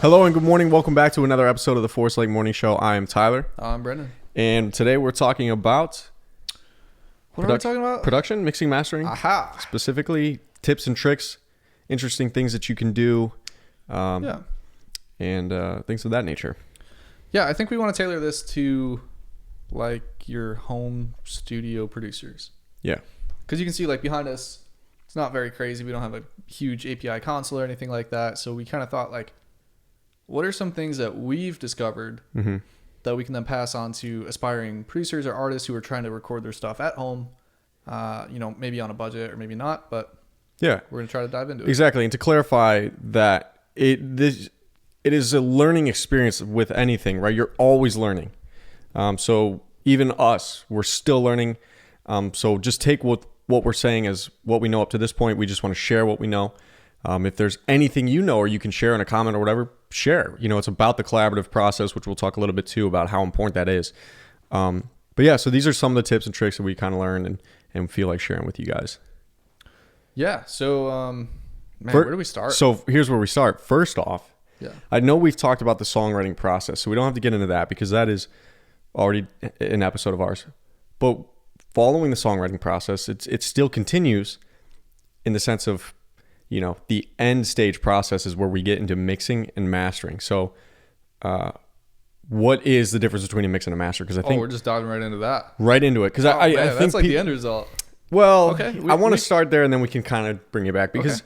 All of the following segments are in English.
Hello and good morning. Welcome back to another episode of the Forest Lake Morning Show. I am Tyler. I'm Brendan. And today we're talking about... What are we talking about? Production, mixing, mastering. Aha. Specifically, tips and tricks, interesting things that you can do, and things of that nature. Yeah, I think we want to tailor this to like your home studio producers. Yeah. Because you can see like behind us, it's not very crazy. We don't have a huge API console or anything like that. So we kind of thought like, what are some things that we've discovered that we can then pass on to aspiring producers or artists who are trying to record their stuff at home, maybe on a budget or maybe not, but yeah, we're going to try to dive into it. Exactly. And to clarify that it is a learning experience with anything, right? You're always learning. So even us, we're still learning. So just take what we're saying as what we know up to this point. We just want to share what we know. If there's anything you know or you can share in a comment or whatever, share. It's about the collaborative process, which we'll talk a little bit too about how important that is. But yeah, so these are some of the tips and tricks that we kind of learned and feel like sharing with you guys. Yeah. So, where do we start? So here's where we start. First off, yeah, I know we've talked about the songwriting process, so we don't have to get into that because that is already an episode of ours. But following the songwriting process, it still continues in the sense of, the end stage process is where we get into mixing and mastering. So, what is the difference between a mix and a master? Because I think we're just diving right into that. Right into it. Because I think that's like the end result. Well, okay, I want to start there and then we can kind of bring it back because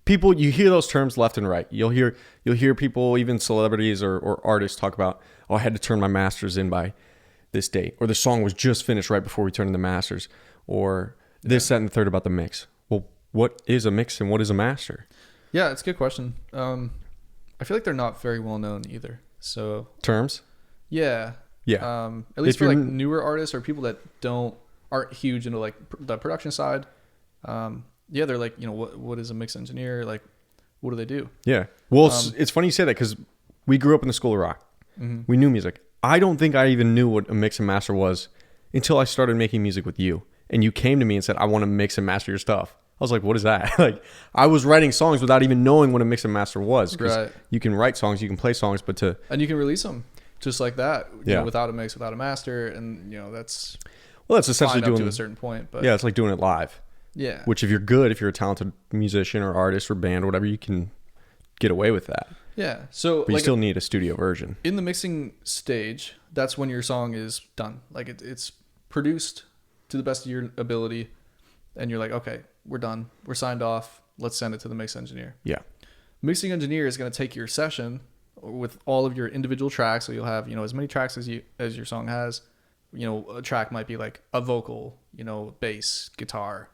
people, you hear those terms left and right. You'll hear people, even celebrities or artists, talk about, I had to turn my masters in by this date, or the song was just finished right before we turned in the masters, or this, that, and the third about the mix. Well, what is a mix and what is a master? Yeah, it's a good question. I feel like they're not very well known either. So terms? Yeah. Yeah. At least for like newer artists or people that aren't huge into like the production side. They're like, what is a mix engineer? Like, what do they do? Yeah. Well, it's funny you say that because we grew up in the School of Rock. Mm-hmm. We knew music. I don't think I even knew what a mix and master was until I started making music with you. And you came to me and said, I want to mix and master your stuff. I was like, what is that? Like, I was writing songs without even knowing what a mix and master was. Right. You can write songs, you can play songs, and you can release them just like that, without a mix, without a master. And, that's... Well, that's essentially doing up to a certain point, but yeah, it's like doing it live. Yeah. Which if you're good, if you're a talented musician or artist or band or whatever, you can get away with that. Yeah. So, but you still need a studio version. In the mixing stage, that's when your song is done. Like it's produced to the best of your ability, and you're like, okay, we're done. We're signed off. Let's send it to the mix engineer. Yeah. Mixing engineer is going to take your session with all of your individual tracks. So you'll have, as many tracks as your song has. A track might be like a vocal, bass, guitar.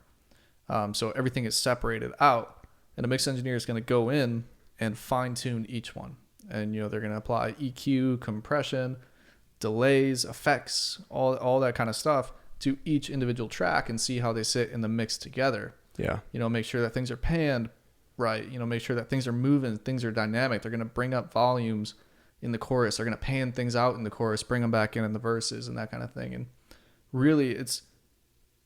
So everything is separated out, and a mix engineer is going to go in and fine tune each one. And, they're going to apply EQ, compression, delays, effects, all that kind of stuff to each individual track and see how they sit in the mix together. Yeah. Make sure that things are panned right. Make sure that things are moving, things are dynamic. They're going to bring up volumes in the chorus. They're going to pan things out in the chorus, bring them back in the verses and that kind of thing. And really it's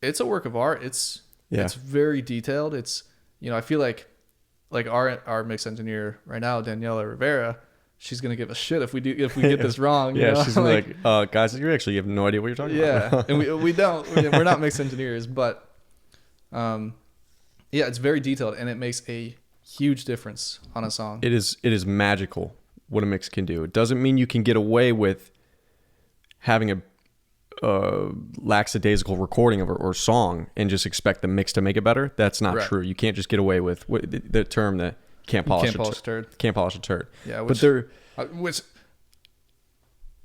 a work of art. It's very detailed. It's, I feel like our mix engineer right now, Daniela Rivera, she's going to give a shit if we get this wrong. Yeah. She's like, guys, you actually have no idea what you're talking about. Yeah. And we don't, we're not mix engineers, but, it's very detailed and it makes a huge difference on a song. It is magical what a mix can do. It doesn't mean you can get away with having a lackadaisical recording of or song and just expect the mix to make it better. That's not true. You can't just get away with the term that can't polish a turd. Can't polish a turd. Yeah, which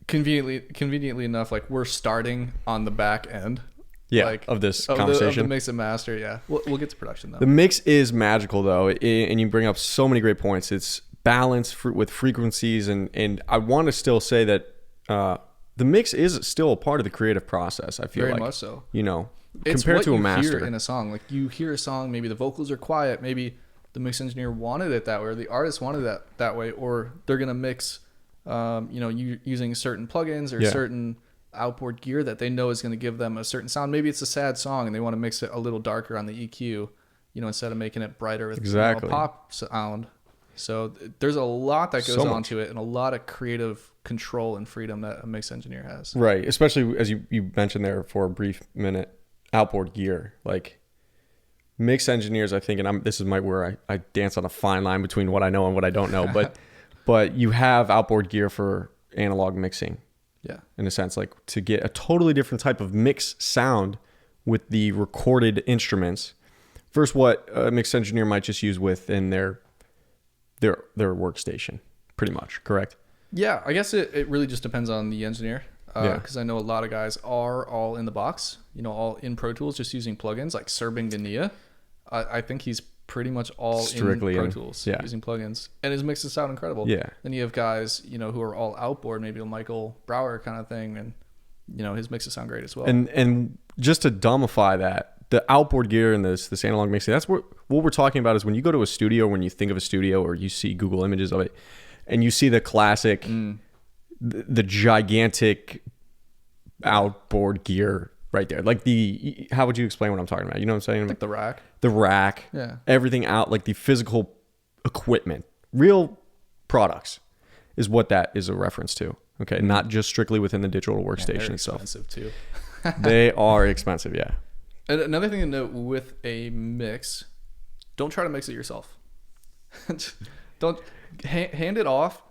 conveniently enough, like we're starting on the back end. Yeah, of this conversation. Of the mix and master. Yeah, we'll get to production though. The mix is magical though, and you bring up so many great points. It's balance with frequencies, and I want to still say that the mix is still a part of the creative process. I feel very like, much so. It's compared to a master. Hear in a song, like you hear a song, maybe the vocals are quiet, maybe the mix engineer wanted it that way, or the artist wanted that way, or they're gonna mix, using certain plugins or certain outboard gear that they know is going to give them a certain sound. Maybe it's a sad song and they want to mix it a little darker on the EQ, instead of making it brighter with a pop sound. So there's a lot that goes So much. onto it, and a lot of creative control and freedom that a mix engineer has. Right. Especially as you mentioned there for a brief minute, outboard gear. Like mix engineers, I think, and this is where I dance on a fine line between what I know and what I don't know, but you have outboard gear for analog mixing. Yeah. In a sense, like to get a totally different type of mix sound with the recorded instruments versus what a mix engineer might just use within their workstation, pretty much, correct? Yeah, I guess it really just depends on the engineer. Yeah. Because I know a lot of guys are all in the box, all in Pro Tools, just using plugins like Serbing Dania. I think he's pretty much all Strictly in Pro in- Tools yeah. using plugins, and his mixes sound incredible. Yeah. Then you have guys, who are all outboard, maybe a Michael Brower kind of thing, and his mixes sound great as well. And just to dumbify that, the outboard gear and this analog mixing, that's what we're talking about is when you go to a studio, when you think of a studio or you see Google images of it, and you see the classic, the gigantic outboard gear right there. Like how would you explain what I'm talking about? You know what I'm saying? like the rack. The rack, Yeah. everything out, like the physical equipment, real products is what that is a reference to. Okay. Not just strictly within the digital workstation They're itself. expensive too. They are expensive. Yeah. And another thing to note with a mix, don't try to mix it yourself. Don't hand it off.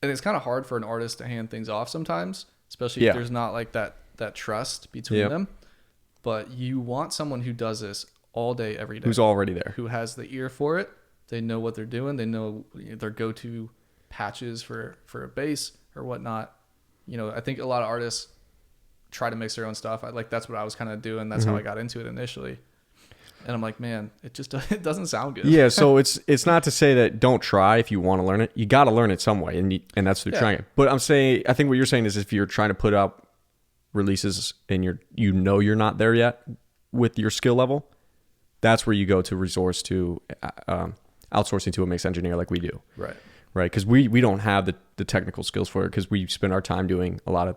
And it's kind of hard for an artist to hand things off sometimes, especially Yeah. if there's not like that trust between Yep. them. But you want someone who does this all day, every day, Who's already there. who has the ear for it. They know what they're doing. They know their go-to patches for a bass or whatnot. I think a lot of artists try to mix their own stuff. That's what I was kind of doing. That's how I got into it initially. And I'm like, man, it doesn't sound good. Yeah, so it's not to say that don't try if you want to learn it. You got to learn it some way, and that's what you're trying. But I think what you're saying is if you're trying to put up releases and you're not there yet with your skill level, that's where you go to resource to outsourcing to a mix engineer like we do. Right. Right, because we don't have the technical skills for it because we spend our time doing a lot of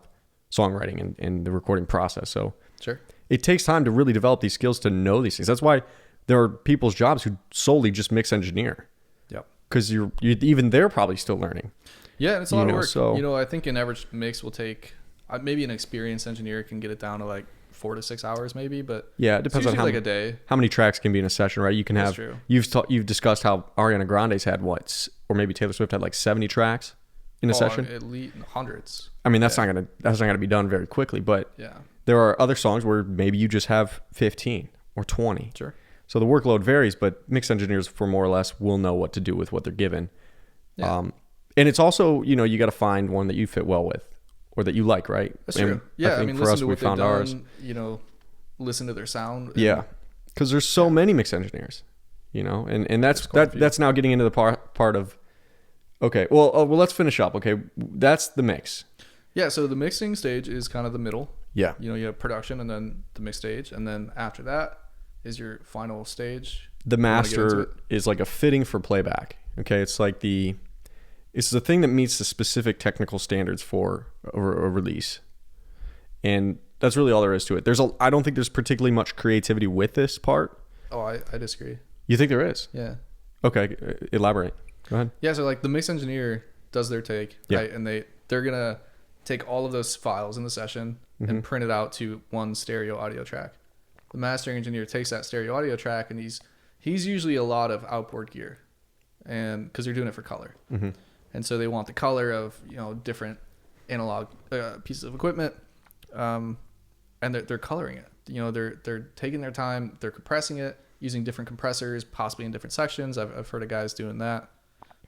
songwriting and the recording process. So Sure. it takes time to really develop these skills to know these things. That's why there are people's jobs who solely just mix engineer Yep. because you're even they're probably still learning. Yeah, and it's a lot of work. so- I think an average mix will take maybe an experienced engineer can get it down to like 4 to 6 hours, maybe. But Yeah, it it's depends on usually how like a day. how many tracks can be in a session, right? You can That's have true. you've discussed how Ariana Grande's had or maybe Taylor Swift had like 70 tracks in a session. At least hundreds. I mean, that's not gonna be done very quickly, but Yeah. there are other songs where maybe you just have 15 or 20. Sure. So the workload varies, but mix engineers for more or less will know what to do with what they're given. Yeah. And it's also, you got to find one that you fit well with or that you like, right? That's And true. Yeah, I think mean, for listen us, to we what they've found done. ours. Listen to their sound. and- Yeah. Because there's so many mix engineers, and that's quite a few. that's now getting into the part of, okay, well, let's finish up. Okay. That's the mix. Yeah. So the mixing stage is kind of the middle. Yeah. You have production and then the mix stage, and then after that is your final stage. The You wanna get into master it? is like a fitting for playback. Okay. It's like it's the thing that meets the specific technical standards for a release. And that's really all there is to it. I don't think there's particularly much creativity with this part. Oh, I disagree. You think there is? Yeah. Okay. Elaborate. Go ahead. Yeah, so like the mix engineer does their take, Yeah. right? And they're gonna take all of those files in the session and print it out to one stereo audio track. The mastering engineer takes that stereo audio track and he's usually a lot of outboard gear, and because they're doing it for color, and so they want the color of different analog pieces of equipment, and they're coloring it. They're taking their time, they're compressing it using different compressors, possibly in different sections. I've heard of guys doing that,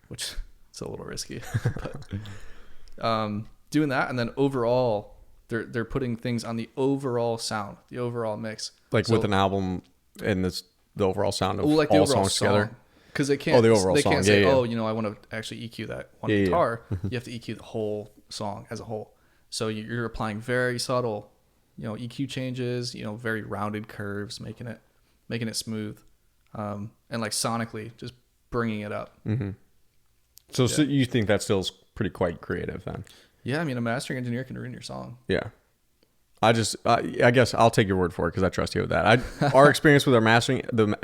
which it's a little risky, but doing that, and then overall they're putting things on the overall sound, the overall mix, Like So- with an album and the overall sound of well, like the all overall songs song, together. because they can't. the overall they song. can't say, Yeah, yeah. oh, I want to actually EQ that one Yeah, yeah. guitar. You have to EQ the whole song as a whole. So you're applying very subtle, EQ changes, very rounded curves, making it smooth, and like sonically just bringing it up. So you think that still is pretty quite creative then? Yeah, I mean, a mastering engineer can ruin your song. Yeah. I guess I'll take your word for it because I trust you with that. Our experience with the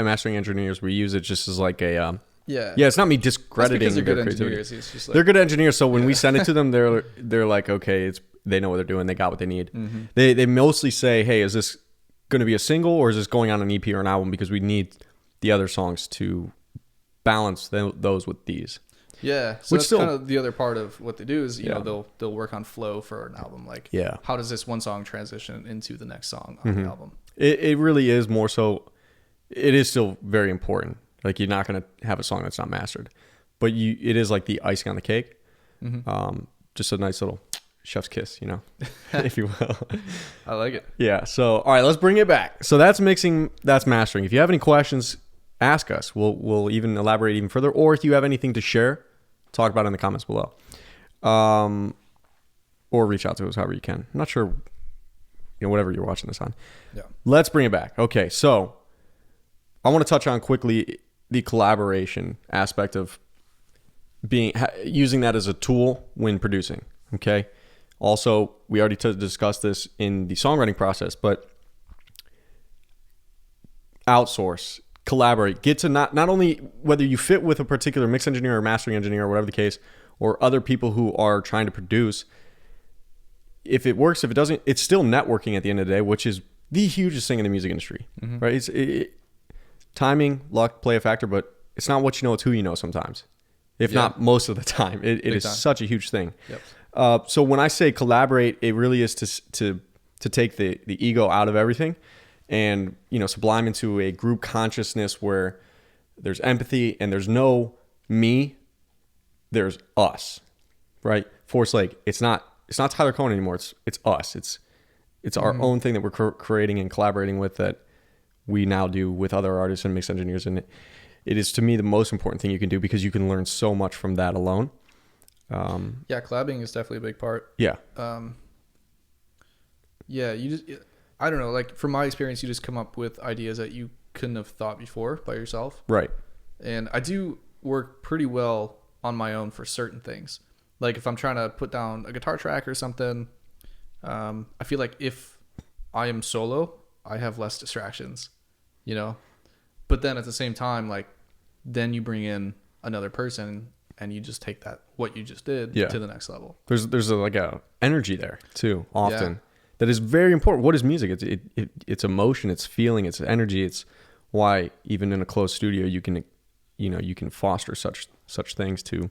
mastering engineers, we use it just as like a Yeah. Yeah, it's not me That's discrediting because they're their good creativity. engineers. It's just like, They're good engineers, so when we send it to them, they're like, okay, they know what they're doing. They got what they need. Mm-hmm. They mostly say, hey, is this going to be a single or is this going on an EP or an album? Because we need the other songs to balance those with these. Yeah, so Which that's still- kind of the other part of what they do is you Yeah. know they'll work on flow for an album. Like, Yeah. how does this one song transition into the next song on Mm-hmm. the album? It really is more so. It is still very important. Like you're not going to have a song that's not mastered, but it is like the icing on the cake. Mm-hmm. Just a nice little chef's kiss, if you will. I like it. Yeah. So, all right, let's bring it back. So that's mixing, that's mastering. If you have any questions, ask us. We'll even elaborate even further. Or if you have anything to share, talk about it in the comments below. Or reach out to us however you can. I'm not sure, whatever you're watching this on. Yeah. Let's bring it back. Okay. So I want to touch on quickly the collaboration aspect of using that as a tool when producing. Okay. Also, we already discussed this in the songwriting process, but outsource, collaborate, get to not only whether you fit with a particular mix engineer or mastering engineer or whatever the case, or other people who are trying to produce. If it works, if it doesn't, it's still networking at the end of the day, which is the hugest thing in the music industry, right? Timing, luck play a factor, but it's not what you know, it's who you know sometimes. If not most of the time. It is time. such a huge thing. Yep. So when I say collaborate, it really is to take the ego out of everything and, sublime into a group consciousness where there's empathy and there's no me, there's us, right? Force Lake, it's not Tyler Cohen anymore. It's us. It's our own thing that we're creating and collaborating with that we now do with other artists and mix engineers. And it is to me the most important thing you can do because you can learn so much from that alone. Yeah, collabing is definitely a big part. Yeah. Yeah, I don't know, like from my experience, you just come up with ideas that you couldn't have thought before by yourself. Right. And I do work pretty well on my own for certain things. Like if I'm trying to put down a guitar track or something, I feel like if I am solo, I have less distractions, But then at the same time, like then you bring in another person and you just take what you just did to the next level. There's like a energy there too often that is very important. What is music? It's emotion, it's feeling, it's energy. It's why even in a closed studio you can foster such things to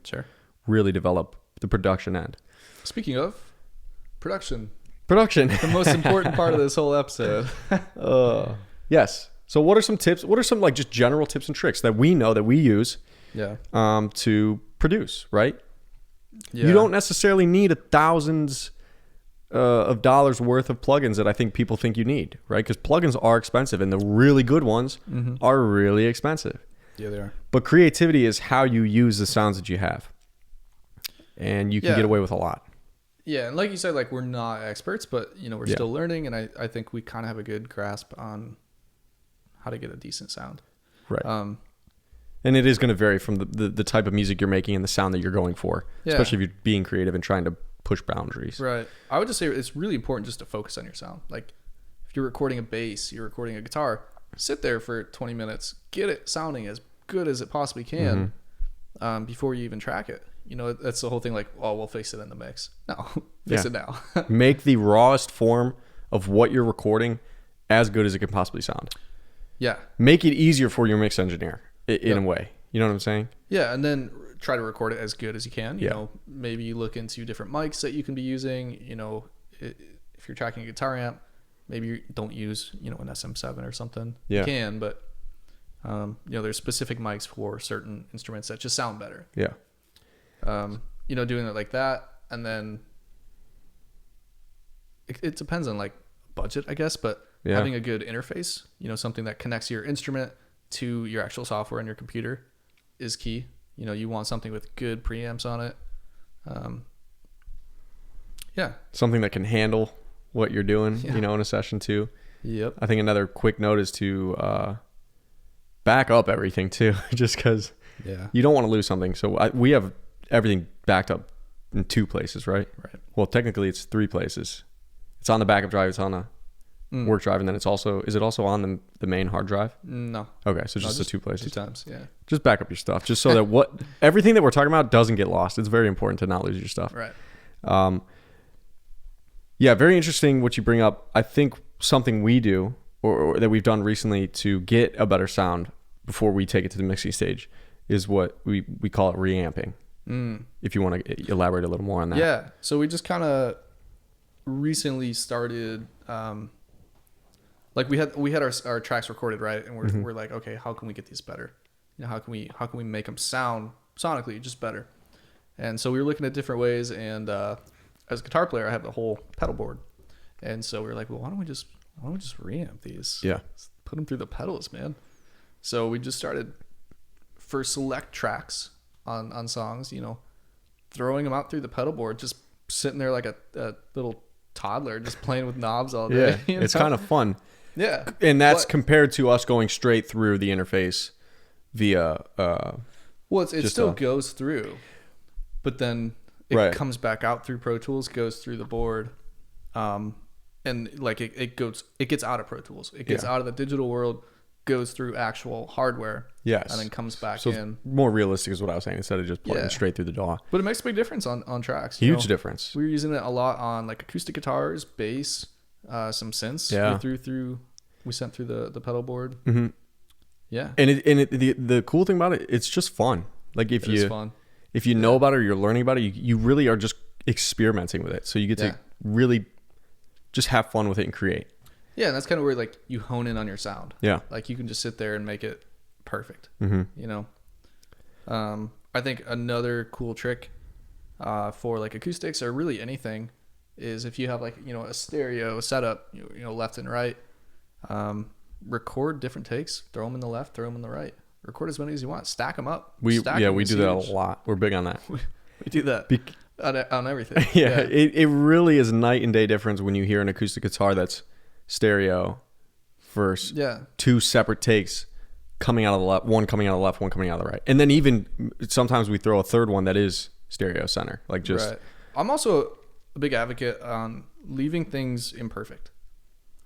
really develop the production end. Speaking of production, the most important part of this whole episode. Yes. So what are some tips? What are some like just general tips and tricks that we know that we use to produce, right? Yeah. You don't necessarily need thousands of dollars worth of plugins that I think people think you need, right? Because plugins are expensive and the really good ones are really expensive. Yeah, they are. But creativity is how you use the sounds that you have. And you can get away with a lot. Yeah, and like you said, like we're not experts, but we're still learning, and I think we kind of have a good grasp on how to get a decent sound. Right. And it is going to vary from the type of music you're making and the sound that you're going for, especially if you're being creative and trying to push boundaries. Right. I would just say it's really important just to focus on your sound. Like if you're recording a bass, you're recording a guitar, sit there for 20 minutes, get it sounding as good as it possibly can before you even track it. That's the whole thing. Like, oh, we'll fix it in the mix. No, fix it now. Make the rawest form of what you're recording as good as it can possibly sound. Yeah. Make it easier for your mix engineer in a way. You know what I'm saying? Yeah, and then try to record it as good as you can. You know, maybe you look into different mics that you can be using. If you're tracking a guitar amp, maybe you don't use an SM7 or something. Yeah. You can, but there's specific mics for certain instruments that just sound better. Yeah. Doing it like that, and then it depends on like budget, I guess, but having a good interface, something that connects your instrument to your actual software on your computer is key. You want something with good preamps on it. Something that can handle what you're doing, in a session too. Yep. I think another quick note is to back up everything too, just because you don't want to lose something. So we have everything backed up in 2 places, right? Right. Well, technically it's 3 places. It's on the backup drive. It's on work drive, and then is it also on the main hard drive? No. Okay, so No, just the two places. 2 times. Yeah. Just back up your stuff, just so that everything that we're talking about doesn't get lost. It's very important to not lose your stuff. Right. Yeah, very interesting what you bring up. I think something we do or that we've done recently to get a better sound before we take it to the mixing stage is what we call it reamping. If you want to elaborate a little more on that. Yeah. So we just kind of recently started, like we had our tracks recorded, right? And we're like, okay, how can we get these better? How can we make them sound sonically just better? And so we were looking at different ways. And as a guitar player, I have the whole pedal board, and so we were like, well, why don't we just reamp these? Yeah. Let's put them through the pedals, man. So we just started for select tracks on songs, throwing them out through the pedal board, just sitting there like a little toddler, just playing with knobs all day. Yeah, it's kind of fun. Yeah. And that's compared to us going straight through the interface via... well, it still goes through, but then it comes back out through Pro Tools, goes through the board, and like it gets out of Pro Tools. It gets out of the digital world, goes through actual hardware. Yes. And then comes back so in. More realistic is what I was saying, instead of just playing straight through the DAW. But it makes a big difference on tracks. Huge difference. We were using it a lot on like acoustic guitars, bass, some synths. Yeah. We sent through the pedal board. Mm-hmm. Yeah. And the cool thing about it, it's just fun. Like if you know about it or you're learning about it, you really are just experimenting with it. So you get to really just have fun with it and create. Yeah, and that's kind of where like you hone in on your sound. Yeah. Like you can just sit there and make it perfect. Mm-hmm. I think another cool trick for like acoustics or really anything is if you have like, a stereo setup, left and right, record different takes, throw them in the left, throw them in the right. Record as many as you want. Stack them up. We do that a lot. We're big on that. We do that on everything. Yeah. It really is night and day difference when you hear an acoustic guitar that's stereo versus two separate takes coming out of the left, one coming out of the left, one coming out of the right. And then even sometimes we throw a third one that is stereo center. Like just right. I'm also a big advocate on leaving things imperfect.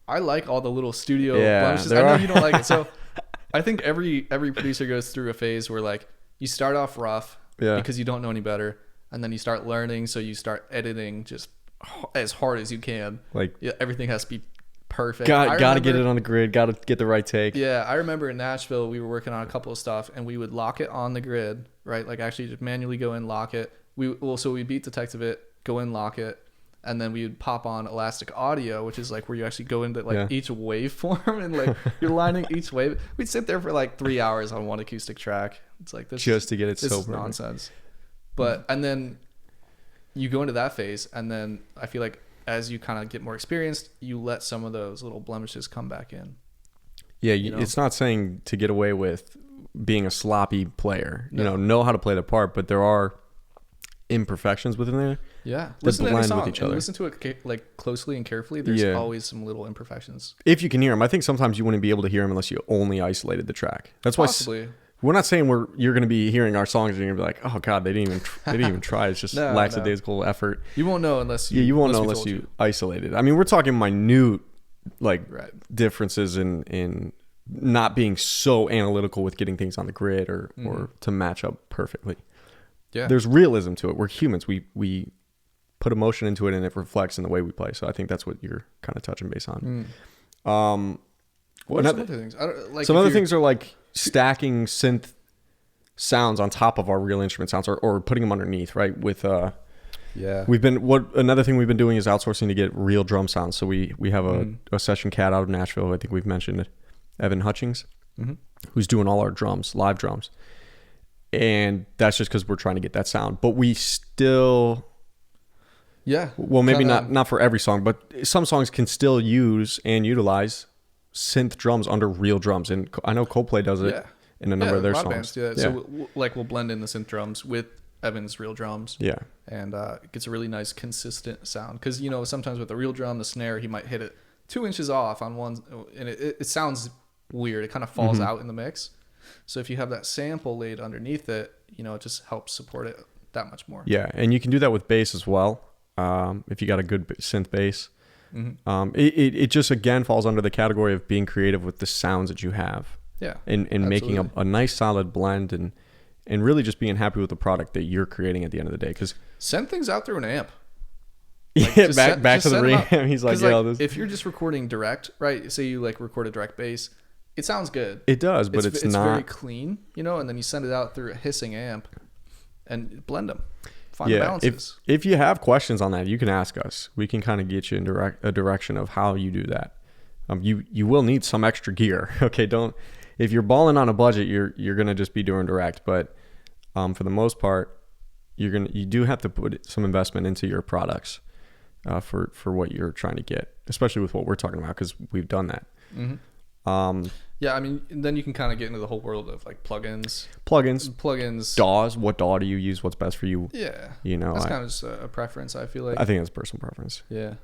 I like all the little studio blemishes. I know you don't like it. So I think every producer goes through a phase where like you start off rough because you don't know any better, and then you start learning, so you start editing just as hard as you can. Like everything has to be perfect. Gotta get it on the grid. Gotta get the right take. Yeah, I remember in Nashville we were working on a couple of stuff, and we would lock it on the grid, right? Like actually just manually go in, lock it. So we beat Detective it, go in, lock it. And then we would pop on Elastic Audio, which is like where you actually go into like each waveform and like you're lining each wave. We'd sit there for like 3 hours on one acoustic track. It's like this just to get it this so is nonsense. But and then you go into that phase, and then I feel like as you kind of get more experienced, you let some of those little blemishes come back in. Yeah, it's not saying to get away with being a sloppy player. Know how to play the part, but there are imperfections within there. Yeah, listen to any song with each other. Listen to it like closely and carefully. There's always some little imperfections. If you can hear them, I think sometimes you wouldn't be able to hear them unless you only isolated the track. That's possibly. Why we're not saying you're going to be hearing our songs and you're going to be like, oh god, they didn't even try. It's just lackadaisical effort. You won't know unless you isolate it. I mean, we're talking minute differences in not being so analytical with getting things on the grid or to match up perfectly. Yeah, there's realism to it. We're humans. We put emotion into it, and it reflects in the way we play. So I think that's what you're kind of touching base on. What are some other things? Some other things are like stacking synth sounds on top of our real instrument sounds, or putting them underneath. Right? With another thing we've been doing is outsourcing to get real drum sounds. So we have a session cat out of Nashville. I think we've mentioned it, Evan Hutchings, who's doing all our drums, live drums. And that's just because we're trying to get that sound. But we still... Well, maybe not for every song, but some songs can still use and utilize synth drums under real drums. And I know Coldplay does it in a number of their songs. Bands, So we'll blend in the synth drums with Evan's real drums. Yeah. And it gets a really nice, consistent sound. Because, sometimes with the real drum, the snare, he might hit it 2 inches off on one. And it sounds weird. It kind of falls out in the mix. So if you have that sample laid underneath it, it just helps support it that much more. Yeah, and you can do that with bass as well. If you got a good synth bass, It just again falls under the category of being creative with the sounds that you have, Yeah. and making absolutely. a nice solid blend, and really just being happy with the product that you're creating at the end of the day. Because Send things out through an amp. back Just to the send 'em reamp. out. He's like, 'Cause, yo, this if you're just recording direct, right? Say you like record a direct bass, it sounds good. it does, but it's very not. clean, you know. And then you send it out through a hissing amp, and blend them. Find the Yeah, balances. if you have questions on that, you can ask us. We can kind of get you in a direction of how you do that. You will need some extra gear. Okay, don't, if you're balling on a budget, you're gonna just be doing direct. But for the most part, you do have to put some investment into your products for what you're trying to get, especially with what we're talking about, because we've done that. Yeah, I mean, then you can kind of get into the whole world of like plugins. Plugins, DAWs. What DAW do you use? What's best for you? Yeah, You know, that's kind of just a preference. I feel like. I think it's personal preference. Yeah.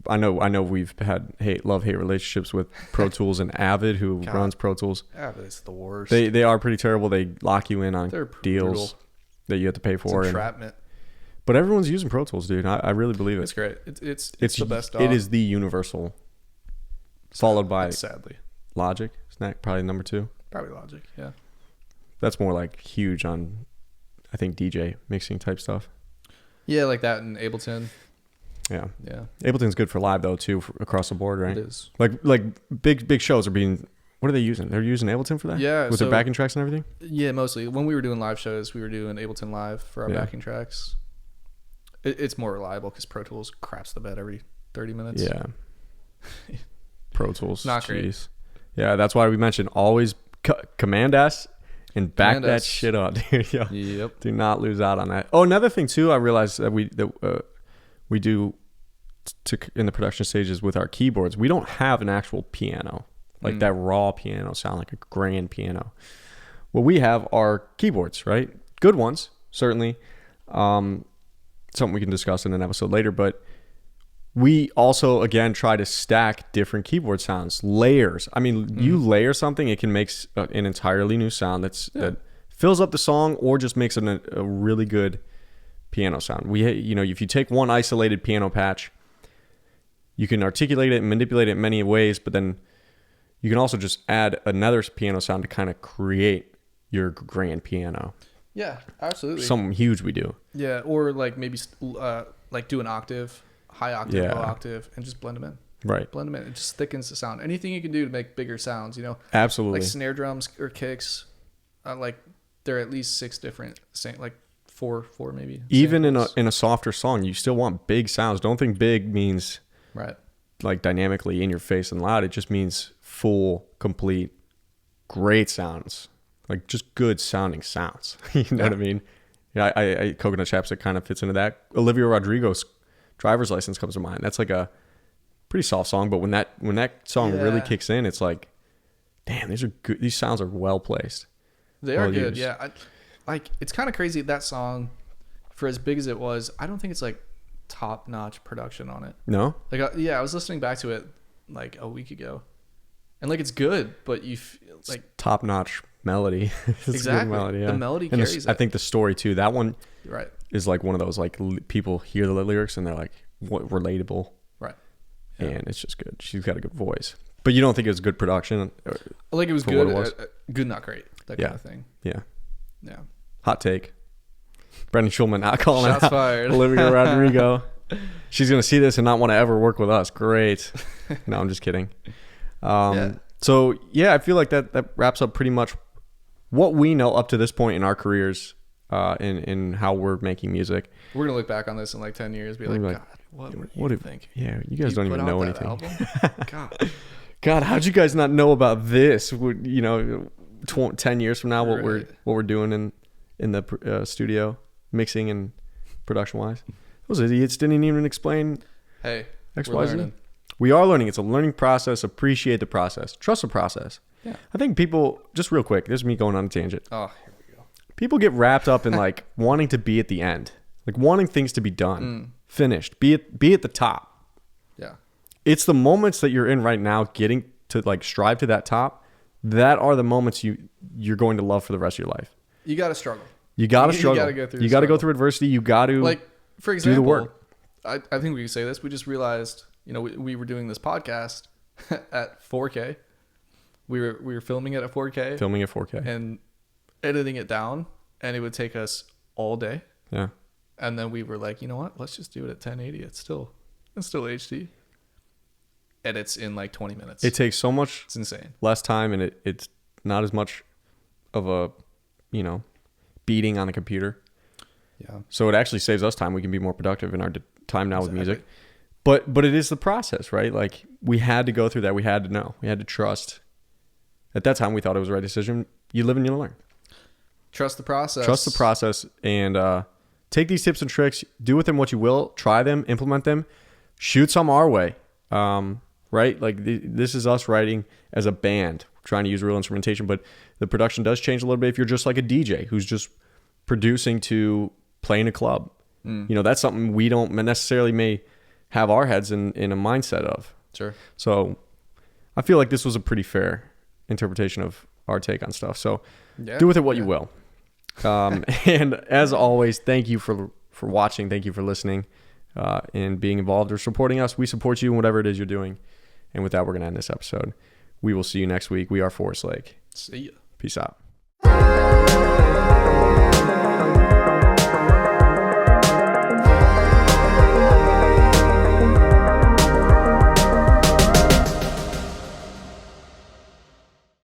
I know we've had love-hate relationships with Pro Tools and Avid, who God. runs Pro Tools. Yeah, but it's the worst. They are pretty terrible. They lock you in on They're deals brutal. that you have to pay It's for. entrapment. But everyone's using Pro Tools, dude. I really believe It's it. great. It's the best. It is the universal, followed by sadly Logic. Isn't that probably number 2? probably Logic. Yeah. That's more like huge on, I think, DJ mixing type stuff. Yeah, like that in Ableton. Yeah. Yeah, Ableton's good for live though too, across the board, right? it is. Like big shows are being. What are they using? They're using Ableton for that. Yeah, with so- their backing tracks and everything. Yeah, mostly when we were doing live shows, we were doing Ableton Live for our Yeah. backing tracks. It's more reliable because Pro Tools craps the bed every 30 minutes. Yeah. Pro Tools. Not great. Jeez. Yeah, that's why we mentioned always Command S and back Command that S. shit up, dude. Yeah. Yep. Do not lose out on that. Oh, another thing too, I realized that we do in the production stages with our keyboards. We don't have an actual piano, like that raw piano sound, like a grand piano. What we have are keyboards, right? Good ones, certainly. Something we can discuss in an episode later, but we also again try to stack different keyboard sounds, layers. I mean, you layer something, it can make an entirely new sound that fills up the song, or just makes it a really good piano sound. If you take one isolated piano patch, you can articulate it and manipulate it in many ways, but then you can also just add another piano sound to kind of create your grand piano. Yeah, absolutely. Something huge we do. Yeah, or like maybe like do an octave, high octave, Yeah. low octave, and just blend them in. Right. Blend them in. It just thickens the sound. Anything you can do to make bigger sounds, Absolutely. like snare drums or kicks, like there are at least 6 different, like four maybe. Even samples. in a softer song, you still want big sounds. Don't think big means right. like dynamically in your face and loud. It just means full, complete, great sounds. Like just good sounding sounds. You know what I mean? Yeah, I Coconut Chapstick kind of fits into that. Olivia Rodrigo's Driver's License comes to mind. That's like a pretty soft song, but when that song really Yeah. kicks in, it's like, damn, these are good. These sounds are well placed. They are Well good. used. Yeah. It's kind of crazy that song, for as big as it was, I don't think it's like top notch production on it. No? Like, I was listening back to it like a week ago, and like it's good, but like Top notch melody. It's a good Exactly. melody, The melody And carries I it. think the story too. That one right, is like one of those like people hear the lyrics and they're like, what relatable, right. Yeah. and it's just good. She's got a good voice, but you don't think it was good production? Like it was For good, what it was? good, not great. That Yeah. kind of thing. Yeah. Yeah. Hot take. Brendan Schulman not calling Shots out fired. Olivia Rodrigo. She's gonna see this and not want to ever work with us. Great. No, I'm just kidding. Yeah. So yeah, I feel like that wraps up pretty much what we know up to this point in our careers, in how we're making music. We're gonna look back on this in like 10 years, be We're like, like, God, what were what you if- think? Yeah, you guys don't even know anything. God. God, how'd you guys not know about this? 10 years from now, what Right. we're doing in the studio, mixing and production wise. Those idiots didn't even explain Hey, X, we're Y, Z. learning. We are learning. It's a learning process. Appreciate the process. Trust the process. Yeah. I think people, just real quick, this is me going on a tangent. Oh, here we go. People get wrapped up in like wanting to be at the end, like wanting things to be done, finished, be at the top. Yeah. It's the moments that you're in right now, getting to like strive to that top. That are the moments you're going to love for the rest of your life. You got to struggle. You got to You struggle. gotta go through You the got to go struggle. through adversity. You got to Like, for do example, the work. I think we can say this. We just realized You know, we were doing this podcast at 4K. We were filming it at 4K, Filming at 4K. and editing it down, and it would take us all day. Yeah. And then we were like, you know what? Let's just do it at 1080. It's still HD. Edits in like 20 minutes. It takes so much It's insane. less time, and it's not as much of a, you know, beating on the computer. Yeah. So it actually saves us time. We can be more productive in our time now with music. Exactly. But it is the process, right? Like, we had to go through that. We had to know. We had to trust. At that time, we thought it was the right decision. You live and you learn. Trust the process. Trust the process, and take these tips and tricks. Do with them what you will. Try them. Implement them. Shoot some our way. Right? Like, this is us writing as a band, trying to use real instrumentation. But the production does change a little bit if you're just like a DJ who's just producing to play in a club. You know, that's something we don't necessarily may have our heads in a mindset of. Sure. So I feel like this was a pretty fair interpretation of our take on stuff. So Yeah. do with it what you will. And as always, thank you for watching. Thank you for listening and being involved or supporting us. We support you in whatever it is you're doing. And with that, we're going to end this episode. We will see you next week. We are Forest Lake. See ya. Peace out.